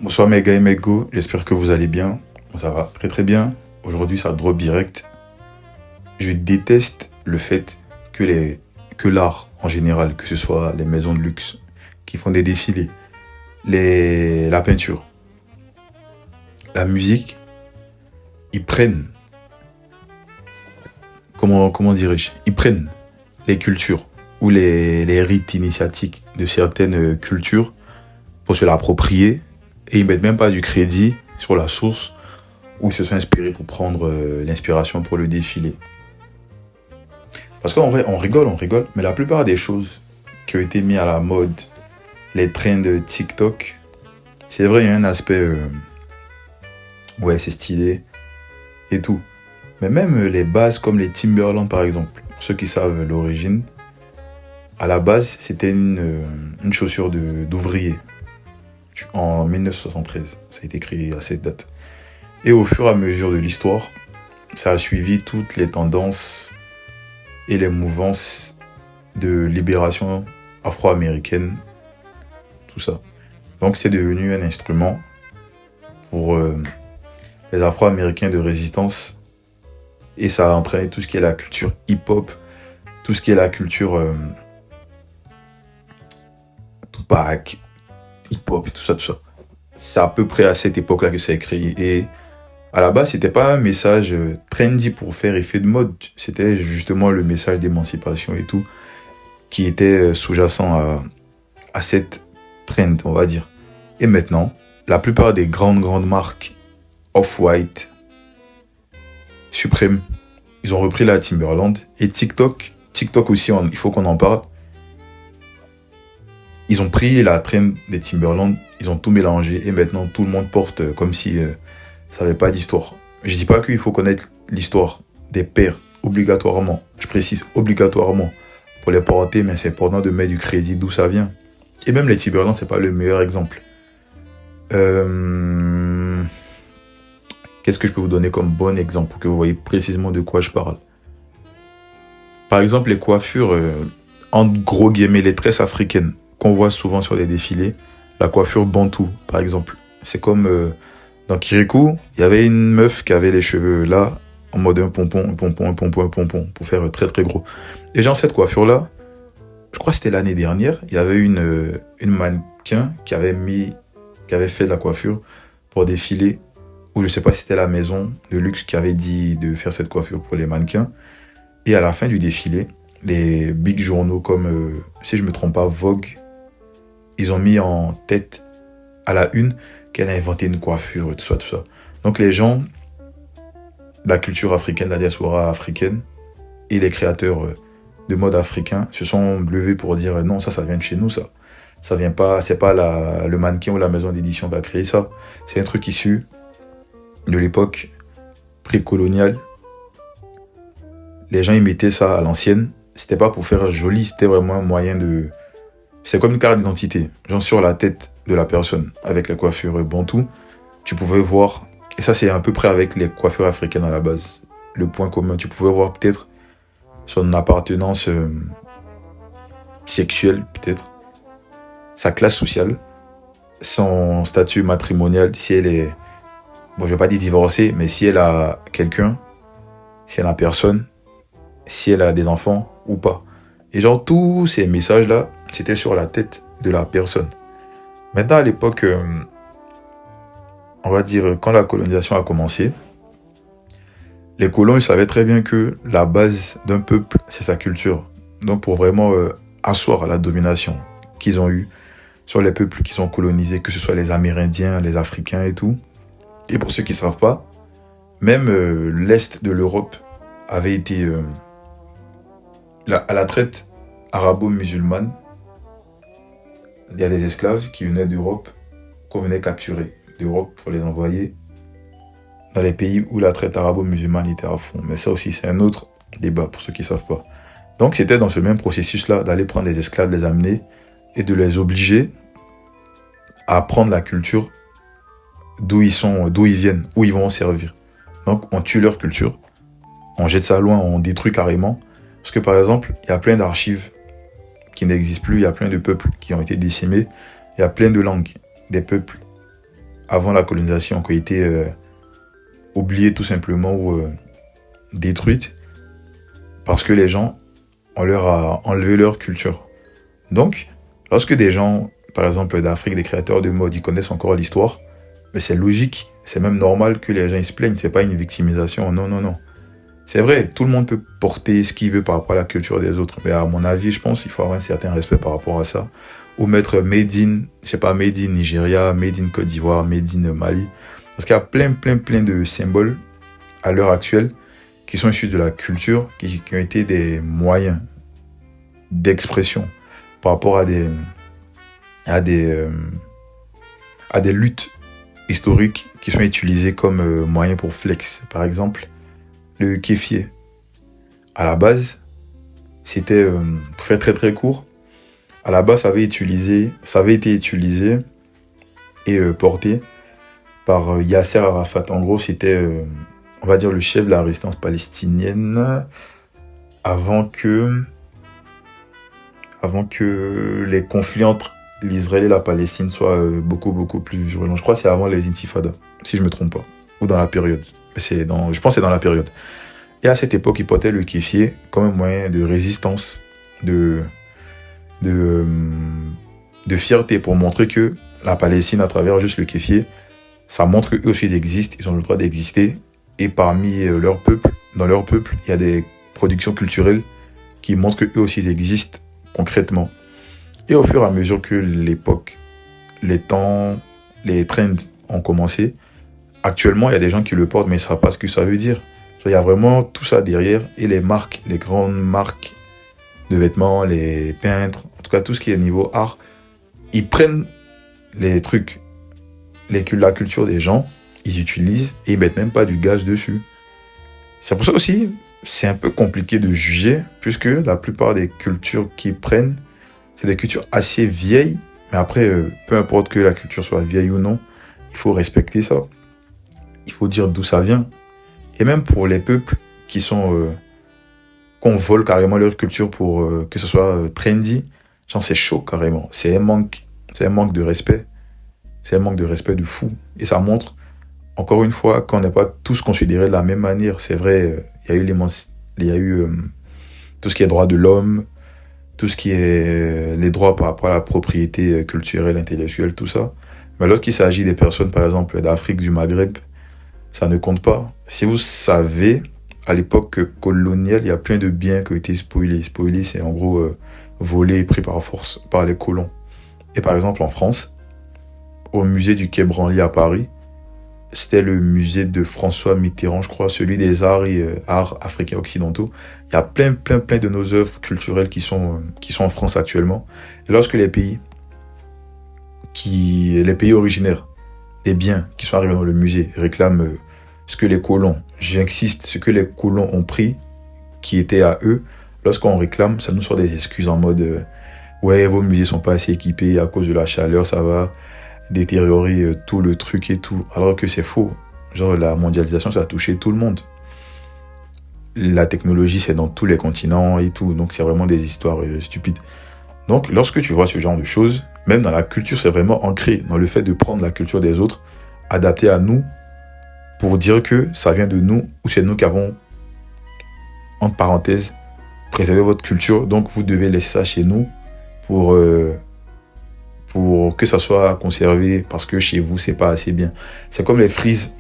Bonsoir mes gars et mes go, j'espère que vous allez bien. Moi, ça va très très bien. Aujourd'hui ça drop direct. Je déteste le fait que l'art en général, que ce soit les maisons de luxe qui font des défilés, la peinture, la musique, ils prennent, comment dirais-je, ils prennent les cultures ou les rites initiatiques de certaines cultures pour se l'approprier et ils mettent même pas du crédit sur la source où ils se sont inspirés pour prendre l'inspiration pour le défilé. Parce qu'en vrai, on rigole, mais la plupart des choses qui ont été mises à la mode, les trends de TikTok, c'est vrai, il y a un aspect, ouais, c'est stylé et tout. Mais même les bases comme les Timberland par exemple, pour ceux qui savent l'origine, à la base, c'était une chaussure d'ouvrier en 1973. Ça a été créé à cette date. Et au fur et à mesure de l'histoire, ça a suivi toutes les tendances et les mouvances de libération afro-américaine, tout ça. Donc c'est devenu un instrument pour les Afro-Américains de résistance et ça a entraîné tout ce qui est la culture hip-hop, tout ce qui est la culture Tupac, hip-hop et tout ça, tout ça. C'est à peu près à cette époque-là que ça a été créé. Et à la base, c'était pas un message trendy pour faire effet de mode. C'était justement le message d'émancipation et tout qui était sous-jacent à cette trend, on va dire. Et maintenant, la plupart des grandes marques Off-White, Supreme, ils ont repris la Timberland. Et TikTok aussi, il faut qu'on en parle. Ils ont pris la trend des Timberland, ils ont tout mélangé et maintenant tout le monde porte comme si ça n'avait pas d'histoire. Je dis pas qu'il faut connaître l'histoire des pères obligatoirement, je précise obligatoirement pour les porter, mais c'est important de mettre du crédit d'où ça vient. Et même les Timberland, c'est pas le meilleur exemple. Qu'est-ce que je peux vous donner comme bon exemple pour que vous voyez précisément de quoi je parle? Par exemple, les coiffures, en gros guillemets, les tresses africaines qu'on voit souvent sur les défilés, la coiffure bantou, par exemple. C'est comme dans Kirikou, il y avait une meuf qui avait les cheveux là, en mode un pompon, pour faire très très gros. Et genre, cette coiffure-là, je crois que c'était l'année dernière, il y avait une mannequin qui avait fait de la coiffure pour défiler, ou je sais pas si c'était la maison de luxe qui avait dit de faire cette coiffure pour les mannequins. Et à la fin du défilé, les big journaux comme, si je me trompe pas, Vogue, ils ont mis en tête à la une qu'elle a inventé une coiffure, tout ça, tout ça. Donc les gens de la culture africaine, de la diaspora africaine, et les créateurs de mode africain se sont levés pour dire non, ça vient de chez nous, ça. Ça vient pas, c'est pas le mannequin ou la maison d'édition qui a créé ça. C'est un truc issu de l'époque précoloniale. Les gens ils mettaient ça à l'ancienne. C'était pas pour faire joli, c'était vraiment un moyen de... C'est comme une carte d'identité. Genre sur la tête de la personne, avec la coiffure bantou, tu pouvais voir, et ça c'est à peu près avec les coiffures africaines à la base, le point commun, tu pouvais voir peut-être son appartenance sexuelle, peut-être, sa classe sociale, son statut matrimonial, si elle est, bon je vais pas dire divorcée, mais si elle a quelqu'un, si elle a personne, si elle a des enfants ou pas. Et genre tous ces messages-là, c'était sur la tête de la personne. Maintenant, à l'époque, on va dire, quand la colonisation a commencé, les colons, ils savaient très bien que la base d'un peuple, c'est sa culture. Donc, pour vraiment asseoir la domination qu'ils ont eue sur les peuples qu'ils ont colonisés, que ce soit les Amérindiens, les Africains et tout. Et pour ceux qui ne savent pas, même l'Est de l'Europe avait été à la traite arabo-musulmane. Il y a des esclaves qui venaient d'Europe, qu'on venait capturer d'Europe pour les envoyer dans les pays où la traite arabo-musulmane était à fond. Mais ça aussi, c'est un autre débat pour ceux qui ne savent pas. Donc c'était dans ce même processus-là d'aller prendre des esclaves, les amener et de les obliger à apprendre la culture d'où ils sont, d'où ils viennent, où ils vont servir. Donc on tue leur culture, on jette ça loin, on détruit carrément. Parce que par exemple, il y a plein d'archives qui n'existent plus, il y a plein de peuples qui ont été décimés, il y a plein de langues des peuples avant la colonisation qui ont été oubliées tout simplement ou détruites parce que les gens, on leur a enlevé leur culture. Donc, lorsque des gens, par exemple d'Afrique, des créateurs de mode, ils connaissent encore l'histoire, mais c'est logique, c'est même normal que les gens ils se plaignent, c'est pas une victimisation, non, non, non. C'est vrai, tout le monde peut porter ce qu'il veut par rapport à la culture des autres, mais à mon avis, je pense qu'il faut avoir un certain respect par rapport à ça. Ou mettre made in, je sais pas, made in Nigeria, made in Côte d'Ivoire, made in Mali. Parce qu'il y a plein de symboles à l'heure actuelle qui sont issus de la culture, qui ont été des moyens d'expression par rapport à des luttes historiques qui sont utilisées comme moyens pour flex. Par exemple, le kéfier. À la base, c'était, pour faire très très court, à la base, ça avait été utilisé et porté par Yasser Arafat. En gros, c'était, on va dire, le chef de la résistance palestinienne avant que les conflits entre l'Israël et la Palestine soient beaucoup plus virulents. Je crois que c'est avant les intifadas, si je ne me trompe pas, ou dans la période. Je pense que c'est dans la période. Et à cette époque, ils portaient le kéfier comme un moyen de résistance, de fierté, pour montrer que la Palestine, à travers juste le kéfier, ça montre qu'eux aussi ils existent, ils ont le droit d'exister. Et parmi leur peuple, dans leur peuple, il y a des productions culturelles qui montrent qu'eux aussi ils existent concrètement. Et au fur et à mesure que l'époque, les temps, les trends ont commencé, actuellement, il y a des gens qui le portent, mais ils ne savent pas ce que ça veut dire. Il y a vraiment tout ça derrière. Et les marques, les grandes marques de vêtements, les peintres, en tout cas tout ce qui est niveau art, ils prennent les trucs, la culture des gens, ils utilisent et ils mettent même pas du gaz dessus. C'est pour ça aussi, c'est un peu compliqué de juger, puisque la plupart des cultures qu'ils prennent, c'est des cultures assez vieilles, mais après, peu importe que la culture soit vieille ou non, il faut respecter ça. Il faut dire d'où ça vient. Et même pour les peuples qui sont... qu'on vole carrément leur culture pour que ce soit trendy, genre c'est chaud carrément. C'est un manque de respect. C'est un manque de respect de fou. Et ça montre, encore une fois, qu'on n'est pas tous considérés de la même manière. C'est vrai, il y a eu tout ce qui est droit de l'homme, tout ce qui est les droits par rapport à la propriété culturelle, intellectuelle, tout ça. Mais lorsqu'il s'agit des personnes, par exemple, d'Afrique, du Maghreb, ça ne compte pas. Si vous savez, à l'époque coloniale, il y a plein de biens qui ont été spoilés. Spoilés, c'est en gros volés et pris par force par les colons. Et par exemple, en France, au musée du Quai Branly à Paris, c'était le musée de François Mitterrand, je crois, celui des arts et arts africains occidentaux. Il y a plein de nos œuvres culturelles qui sont en France actuellement. Et lorsque les pays originaires des biens qui sont arrivés dans le musée réclament ce que les colons, j'insiste, ce que les colons ont pris, qui était à eux, lorsqu'on réclame, ça nous sort des excuses en mode ouais, vos musées sont pas assez équipés, à cause de la chaleur, ça va détériorer tout le truc et tout. Alors que c'est faux. Genre, la mondialisation, ça a touché tout le monde. La technologie, c'est dans tous les continents et tout. Donc, c'est vraiment des histoires stupides. Donc, lorsque tu vois ce genre de choses, même dans la culture, c'est vraiment ancré dans le fait de prendre la culture des autres, adapter à nous, pour dire que ça vient de nous, ou c'est nous qui avons, entre parenthèses, préservé votre culture. Donc, vous devez laisser ça chez nous pour que ça soit conservé, parce que chez vous, c'est pas assez bien. C'est comme les frises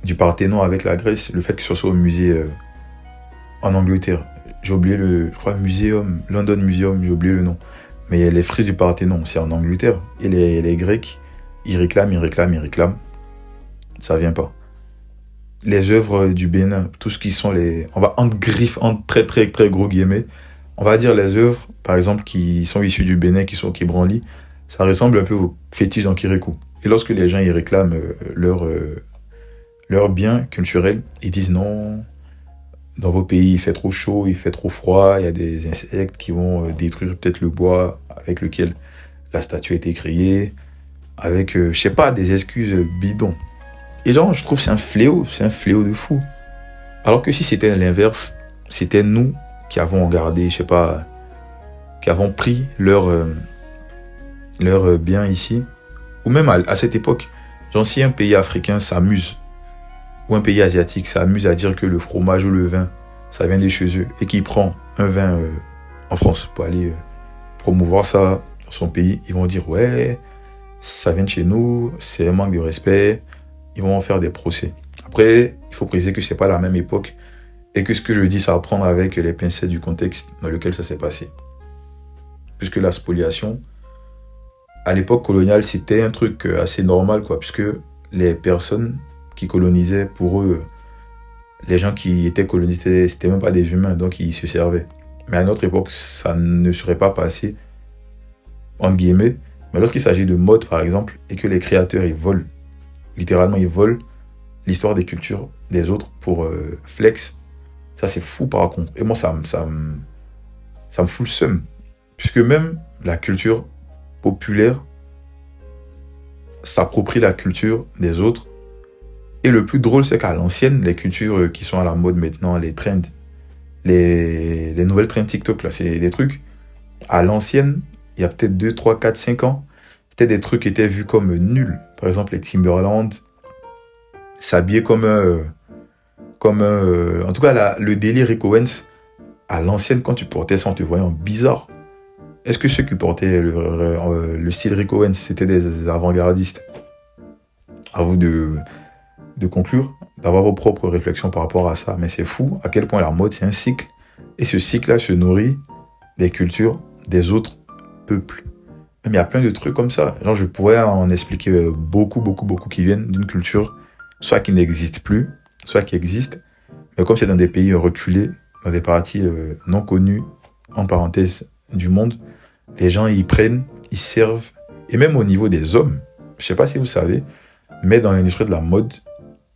du Parthénon avec la Grèce, le fait que ce soit au musée en Angleterre. J'ai oublié je crois, London Museum, j'ai oublié le nom. Mais les frises du Parthénon, c'est en Angleterre. Et les Grecs, ils réclament. Ça vient pas. Les œuvres du Bénin, tout ce qui sont on va entre griffes, entre très gros guillemets, on va dire les œuvres, par exemple, qui sont issues du Bénin, qui sont au Quai Branly, ça ressemble un peu aux fétiches d'Ankirikou. Et lorsque les gens ils réclament leurs biens culturels, ils disent non, dans vos pays il fait trop chaud, il fait trop froid, il y a des insectes qui vont détruire peut-être le bois avec lequel la statue a été créée, avec, je sais pas, des excuses bidons. Et genre, je trouve que c'est un fléau de fou. Alors que si c'était l'inverse, c'était nous qui avons regardé, je sais pas, qui avons pris leurs biens ici. Ou même à cette époque, Genre, si un pays africain s'amuse, ou un pays asiatique s'amuse à dire que le fromage ou le vin, ça vient de chez eux, et qu'il prend un vin en France pour aller promouvoir ça dans son pays, ils vont dire ouais, ça vient de chez nous, c'est un manque de respect, ils vont en faire des procès. Après, il faut préciser que c'est pas la même époque et que ce que je dis, ça va prendre avec les pincettes du contexte dans lequel ça s'est passé. Puisque la spoliation, à l'époque coloniale, c'était un truc assez normal, quoi, puisque les personnes qui colonisaient, pour eux, les gens qui étaient colonisés, c'était même pas des humains, donc ils se servaient. Mais à notre époque, ça ne serait pas passé, entre guillemets. Mais lorsqu'il s'agit de mode, par exemple, et que les créateurs, ils volent, littéralement, ils volent l'histoire des cultures des autres pour flex, ça c'est fou par contre. Et moi, ça me fout le seum. Puisque même la culture populaire s'approprie la culture des autres. Et le plus drôle, c'est qu'à l'ancienne, les cultures qui sont à la mode maintenant, les trends, les nouvelles trends TikTok, là, c'est des trucs. À l'ancienne, il y a peut-être 2, 3, 4, 5 ans, c'était des trucs qui étaient vus comme nuls. Par exemple, les Timberland, s'habiller en tout cas, le délire Rick Owens, à l'ancienne, quand tu portais ça, on te voyait en bizarre. Est-ce que ceux qui portaient le style Rick Owens, c'était des avant-gardistes? À vous de conclure, d'avoir vos propres réflexions par rapport à ça. Mais c'est fou à quel point la mode, c'est un cycle. Et ce cycle-là se nourrit des cultures des autres peuples. Même il y a plein de trucs comme ça. Genre, je pourrais en expliquer beaucoup qui viennent d'une culture, soit qui n'existe plus, soit qui existe. Mais comme c'est dans des pays reculés, dans des parties non connues, en parenthèse, du monde, les gens, ils prennent, ils servent. Et même au niveau des hommes, je ne sais pas si vous savez, mais dans l'industrie de la mode,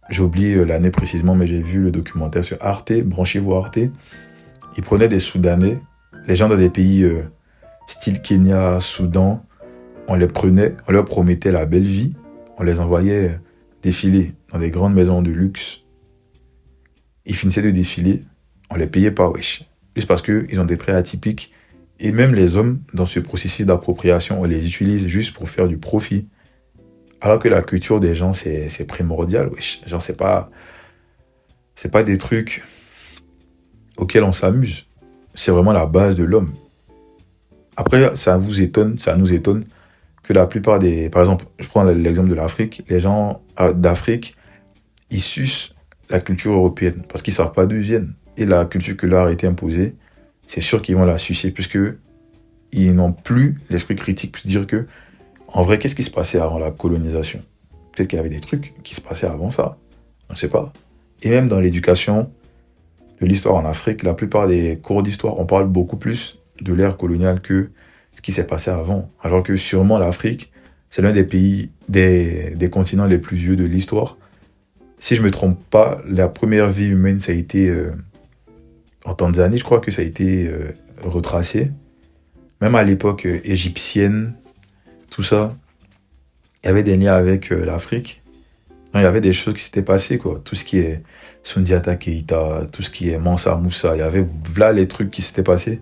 j'ai oublié l'année précisément, mais j'ai vu le documentaire sur Arte, branchez-vous Arte. Ils prenaient des Soudanais, les gens dans des pays style Kenya, Soudan, on les prenait, on leur promettait la belle vie, on les envoyait défiler dans des grandes maisons de luxe. Ils finissaient de défiler, on les payait pas, wesh. Juste parce qu'ils ont des traits atypiques. Et même les hommes, dans ce processus d'appropriation, on les utilise juste pour faire du profit. Alors que la culture des gens, c'est primordial, wesh. Genre, c'est pas des trucs auxquels on s'amuse. C'est vraiment la base de l'homme. Après, ça nous étonne que la plupart des... Par exemple, je prends l'exemple de l'Afrique. Les gens d'Afrique, ils sucent la culture européenne parce qu'ils ne savent pas d'où ils viennent. Et la culture que leur a été imposée, c'est sûr qu'ils vont la sucer puisque ils n'ont plus l'esprit critique pour se dire que, en vrai, qu'est-ce qui se passait avant la colonisation? Peut-être qu'il y avait des trucs qui se passaient avant ça. On ne sait pas. Et même dans l'éducation de l'histoire en Afrique, la plupart des cours d'histoire, on parle beaucoup plus de l'ère coloniale que ce qui s'est passé avant. Alors que sûrement l'Afrique, c'est l'un des pays, des continents les plus vieux de l'histoire. Si je ne me trompe pas, la première vie humaine, ça a été en Tanzanie, je crois que ça a été retracé. Même à l'époque égyptienne, tout ça, il y avait des liens avec l'Afrique. Il y avait des choses qui s'étaient passées, quoi. Tout ce qui est Sundiata Keita, tout ce qui est Mansa Moussa, il y avait là les trucs qui s'étaient passés.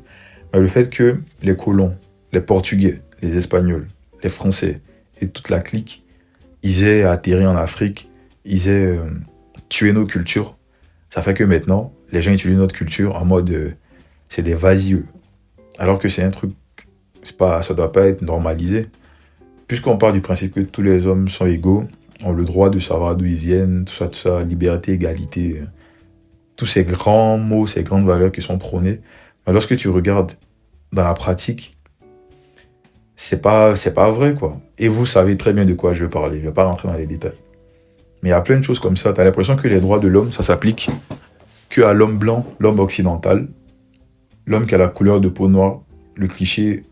Mais le fait que les colons, les Portugais, les Espagnols, les Français et toute la clique, ils aient atterri en Afrique, ils aient tué nos cultures, ça fait que maintenant, les gens utilisent notre culture en mode c'est des vasieux. Alors que c'est un truc, ça doit pas être normalisé. Puisqu'on part du principe que tous les hommes sont égaux, ont le droit de savoir d'où ils viennent, tout ça, liberté, égalité, tous ces grands mots, ces grandes valeurs qui sont prônées. Mais lorsque tu regardes dans la pratique, c'est pas vrai, quoi. Et vous savez très bien de quoi je veux parler, je vais pas rentrer dans les détails. Mais il y a plein de choses comme ça, tu as l'impression que les droits de l'homme, ça s'applique qu'à l'homme blanc, l'homme occidental, l'homme qui a la couleur de peau noire, le cliché,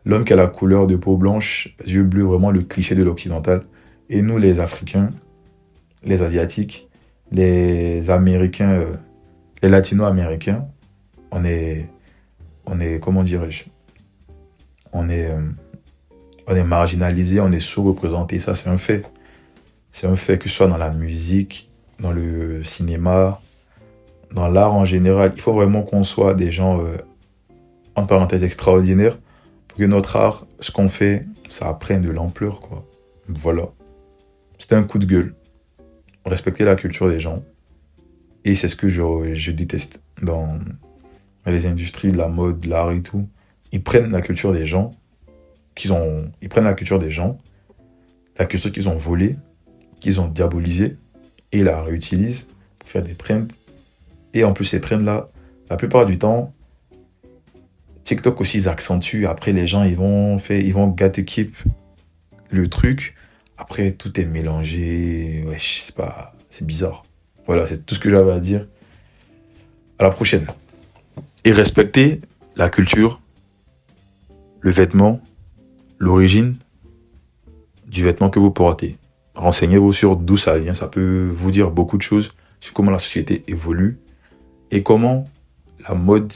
l'homme qui a la couleur de peau blanche, yeux bleus, vraiment le cliché de l'occidental. Et nous, les Africains, les Asiatiques, les Américains, les Latino-Américains, on est, comment dirais-je, on est marginalisés, on est sous-représentés, ça c'est un fait. C'est un fait que ce soit dans la musique, dans le cinéma, dans l'art en général. Il faut vraiment qu'on soit des gens, en parenthèse, extraordinaires, pour que notre art, ce qu'on fait, ça prenne de l'ampleur, quoi. Voilà. C'était un coup de gueule. Respecter la culture des gens. Et c'est ce que je déteste dans les industries de la mode, de l'art et tout. Ils prennent la culture des gens ils prennent la culture des gens, la culture qu'ils ont volée, qu'ils ont diabolisée, et la réutilisent pour faire des trends. Et en plus, ces trends-là, la plupart du temps, TikTok aussi, ils accentuent. Après, les gens, ils vont gatekeep le truc. Après, tout est mélangé. Ouais, je sais pas, c'est bizarre. Voilà, c'est tout ce que j'avais à dire. À la prochaine. Et respectez la culture, le vêtement, l'origine du vêtement que vous portez. Renseignez-vous sur d'où ça vient. Ça peut vous dire beaucoup de choses sur comment la société évolue et comment la mode,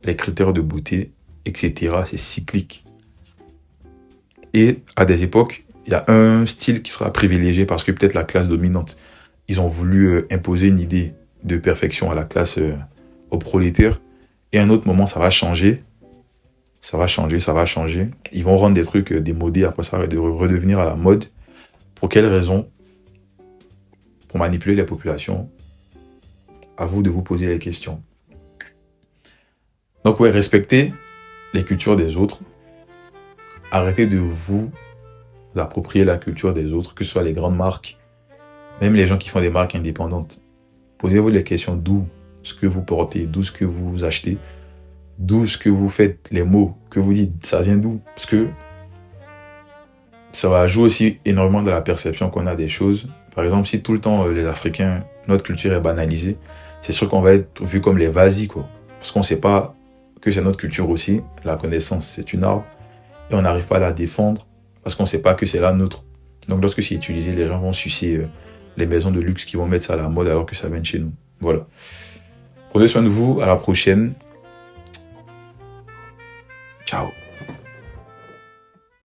les critères de beauté, etc., c'est cyclique. Et à des époques, il y a un style qui sera privilégié parce que peut-être la classe dominante, ils ont voulu imposer une idée de perfection à la classe, aux prolétaires. Et à un autre moment, ça va changer. Ça va changer, ça va changer. Ils vont rendre des trucs démodés, après ça va redevenir à la mode. Pour quelles raisons? Pour manipuler les populations. À vous de vous poser les questions. Donc ouais, respectez les cultures des autres. Arrêtez de vous approprier la culture des autres, que ce soit les grandes marques, même les gens qui font des marques indépendantes. Posez-vous les questions d'où ce que vous portez, d'où ce que vous achetez, d'où ce que vous faites, les mots que vous dites, ça vient d'où? Parce que ça va jouer aussi énormément dans la perception qu'on a des choses. Par exemple, si tout le temps les Africains, notre culture est banalisée, c'est sûr qu'on va être vu comme les vas-y, quoi. Parce qu'on ne sait pas que c'est notre culture aussi. La connaissance, c'est une arme. Et on n'arrive pas à la défendre parce qu'on ne sait pas que c'est la nôtre. Donc lorsque c'est utilisé, les gens vont sucer les maisons de luxe qui vont mettre ça à la mode alors que ça vient de chez nous. Voilà. Prenez soin de vous. À la prochaine. Ciao.